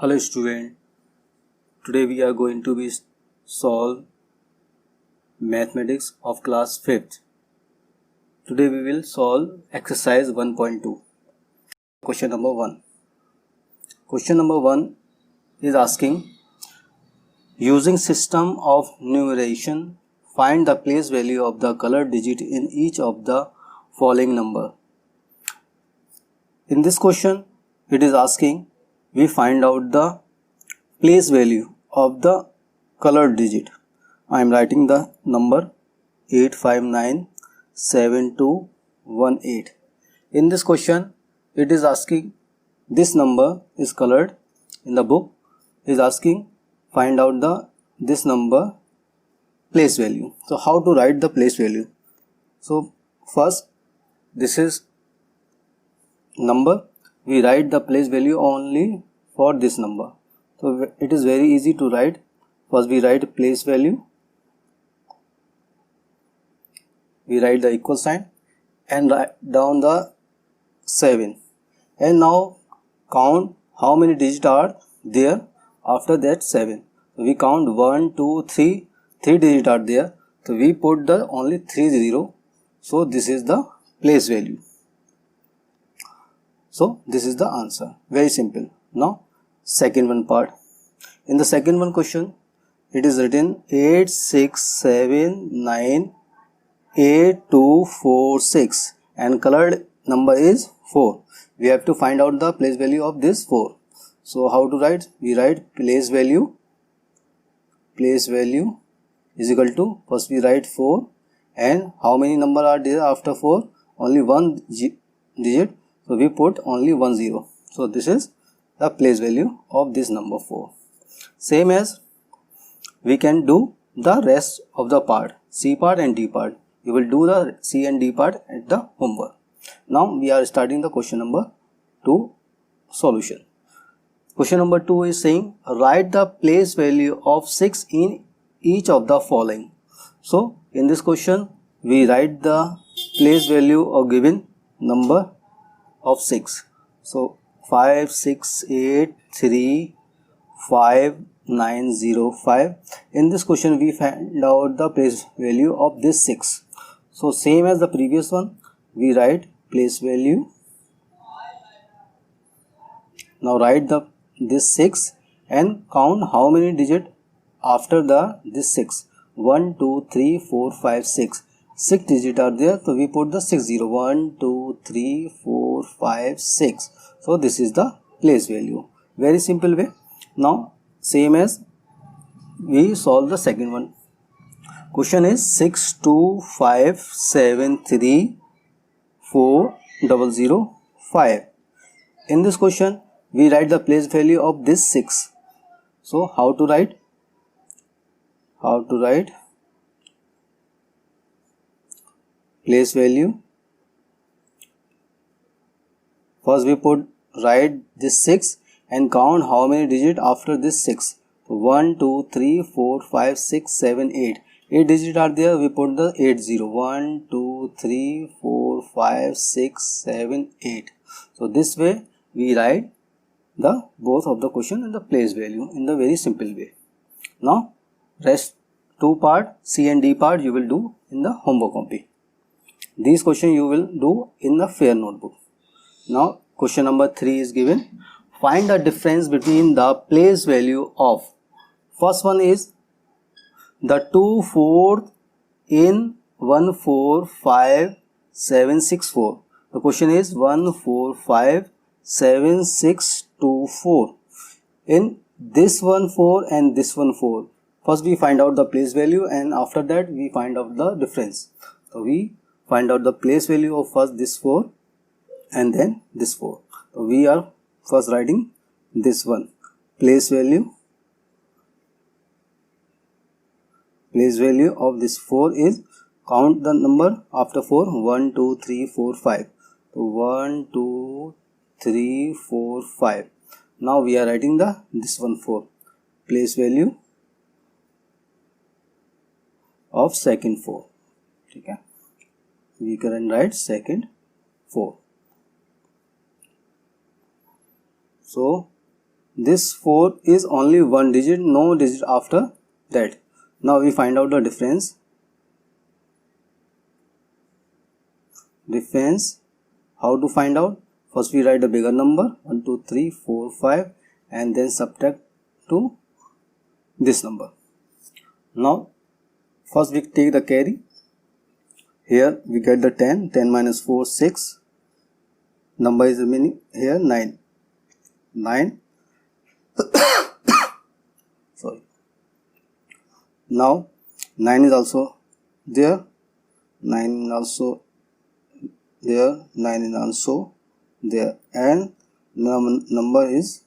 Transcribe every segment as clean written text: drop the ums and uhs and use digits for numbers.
Hello student, today we are going to be solve mathematics of class 5th. Today we will solve exercise 1.2. Question number 1. Question number 1 is asking, using system of numeration, find the place value of the colored digit in each of the following number. In this question, it is asking, we find out the place value of the colored digit. I am writing the number 8597218. In this question, it is asking, this number is colored. In the book is asking, find out this number place value. So how to write the place value? So first, this is number. We write the place value only for this number. So it is very easy to write. First we write place value. We write the equal sign and write down the 7. And now count how many digits are there after that 7. So we count 1, 2, 3. 3 digits are there. So we put the only 3 0. So this is the place value. So this is the answer. Very simple. Now second one part. In the second one question, it is written 867982246 and colored number is 4. We have to find out the place value of this 4. So how to write? We write place value. Place value is equal to, first we write 4 and how many number are there after 4? Only one digit. So we put only 1 0. So this is the place value of this number 4. Same as we can do the rest of the part, C part and D part. You will do the C and D part at the homework. Now we are starting the question number 2 solution. Question number 2 is saying, write the place value of 6 in each of the following. So in this question, we write the place value of given number of 6. So 5, 6, 8, 3, 5, 9, 0, 5. In this question, we find out the place value of this 6. So same as the previous one, we write place value. Now write this 6 and count how many digits after this 6. 1, 2, 3, 4, 5, 6. 6 digits are there, so we put the 6 0. 1, 2, 3, 4, 5, 6. So this is the place value. Very simple way. Now same as we solve the second one. Question is 625734005. In this question, we write the place value of this 6. So how to write? How to write place value? First we write this 6 and count how many digits after this 6. So 1, 2, 3, 4, 5, 6, 7, 8. 8 digits are there, we put the 8 0. 1, 2, 3, 4, 5, 6, 7, 8. So this way we write the both of the question and the place value in the very simple way. Now rest 2 part, C and D part, you will do in the homework copy. These questions you will do in the fair notebook. Now question number 3 is given. Find the difference between the place value of, first one is the 2/4 in 145,764. The question is 145,7624. In this 1 4 and this 1 4. First we find out the place value and after that we find out the difference. So we find out the place value of first this 4 and then this 4. So we are first writing this one. Place value of this 4 is, count the number after 4. 1, 2, 3, 4, 5. So 1, 2, 3, 4, 5. Now we are writing this one 4. Place value of second 4. Okay. We can write second 4. So this 4 is only one digit, no digit after that. Now we find out the difference. How to find out? First we write the bigger number 1 2 3 4 5 and then subtract to this number. Now first we take the carry. Here we get the 10 minus 4 6. Number is remaining here 9. Sorry. Now 9 is also there, 9 is also there, 9 is also there, and number is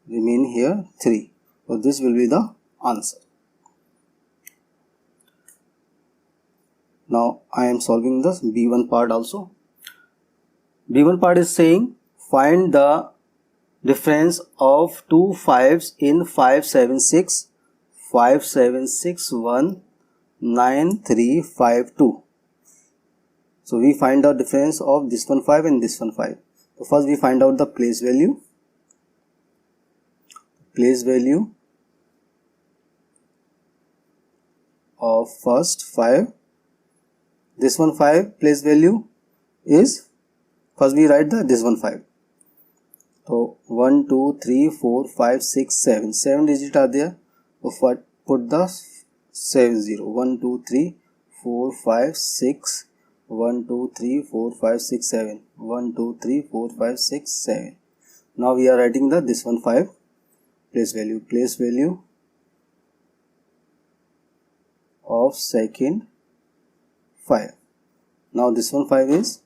remain here 3. So this will be the answer. Now I am solving the B1 part also. B1 part is saying find the difference of two 5s in 576 1 9 3 5 2. So we find the difference of this one 5 and this one 5. So first we find out the place value. Place value of first 5. This one 5 place value is, first we write this one 5. So 1 2 3 4 5 6 7. 7 digits are there. So put the 7 0. 1 2 3 4 5 6. 1 2 3 4 5 6 7. 1 2 3 4 5 6 7. Now we are writing this one 5 place value. Place value of second 5. Now this one 5 is,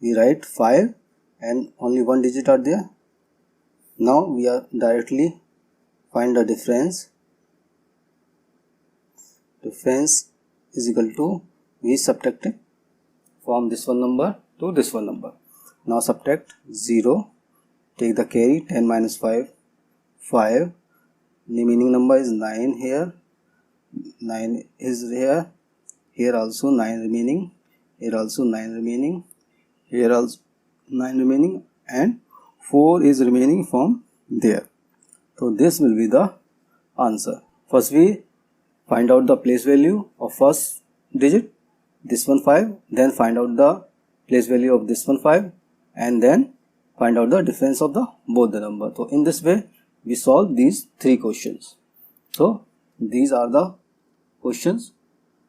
we write 5 and only one digit are there. Now we are directly find the difference. Difference is equal to, we subtracted from this one number to this one number. Now subtract 0, take the carry, 10 minus 5 5. Remaining number is 9 here, 9 is here, here also 9 remaining, here also 9 remaining, here also 9 remaining, and 4 is remaining from there. So this will be the answer. First we find out the place value of first digit, this one 5, then find out the place value of this one 5, and then find out the difference of the both the number. So in this way we solve these 3 questions. So these are the questions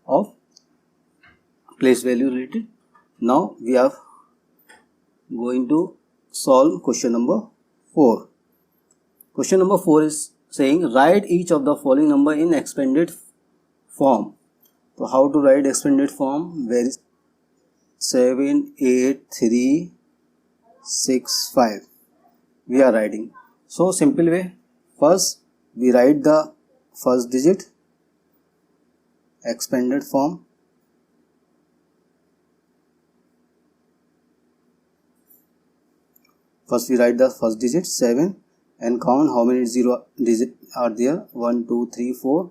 of place value related. Now we are going to solve question number 4. Question number 4 is saying write each of the following number in expanded form. So how to write expanded form? Where is 7 8 3 6 5 we are writing. So simple way, first we write the first digit expanded form. First we write the first digit 7 and count how many zero digits are there. 1 2 3 4.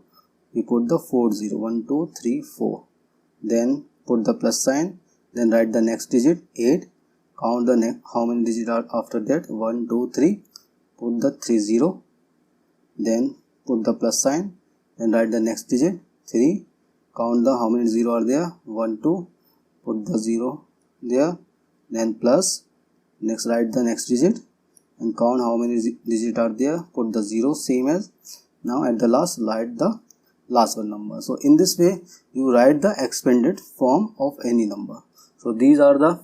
We put the 4 0. 1 2 3 4. Then put the plus sign. Then write the next digit 8. Count the next how many digits are after that. 1 2 3. Put the 3 0. Then put the plus sign. Then write the next digit 3. Count the how many 0 are there. 1 2. Put the 0 there. Then plus. Next write the next digit and count how many digits are there. Put the 0 same as. Now at the last write the last one number. So in this way you write the expanded form of any number. So these are the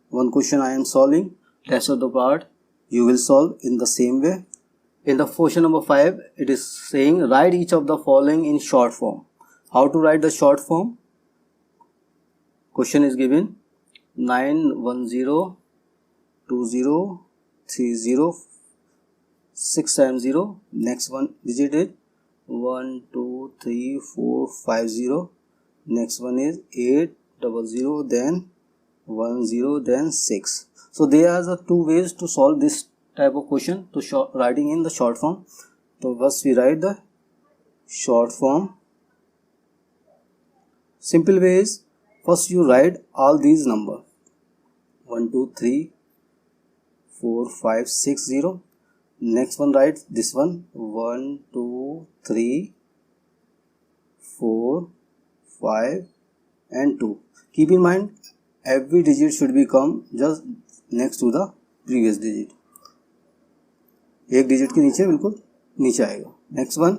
one question I am solving. Rest of the part you will solve in the same way. In the question number 5 it is saying write each of the following in short form. How to write the short form? Question is given 910 20 30 670. Next one digit is 1 2 3 4 50. Next one is 800, then 10, then 6. So there are the 2 ways to solve this type of question, to writing in the short form. So first we write the short form. Simple way is, first you write all these number 1 2 3 4 5 6 0. Next one, write this one 1 2 3 4 5 and 2. Keep in mind every digit should become just next to the previous digit. एक digit के नीचे बिल्कुल नीचे आएगा. Next one,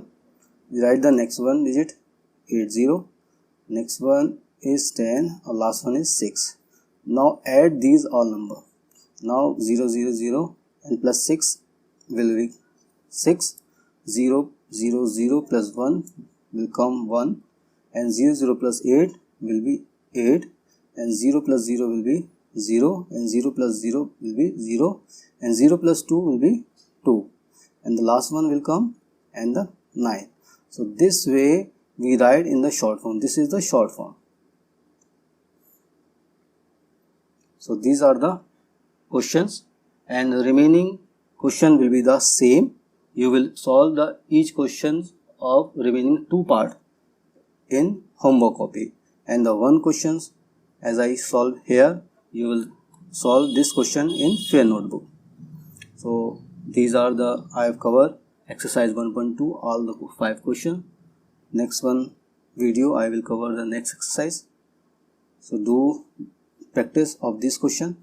write the next one digit 80. Next one is 10 और last one is 6. Now add these all number. Now 0 0 0 and plus 6 will be 6. 0 0 0 plus 1 will come 1 and 0 0 plus 8 will be 8 and 0 plus 0 will be 0 and 0 plus 0 will be 0 and 0 plus 2 will be 2 and the last one will come and the 9. So this way we write in the short form. This is the short form. So these are the questions and the remaining question will be the same. You will solve the each questions of remaining 2 part in homework copy and the 1 questions as I solve here you will solve this question in fair notebook. So these are the I have covered exercise 1.2 all the 5 questions. Next one video I will cover the next exercise. So do practice of this question.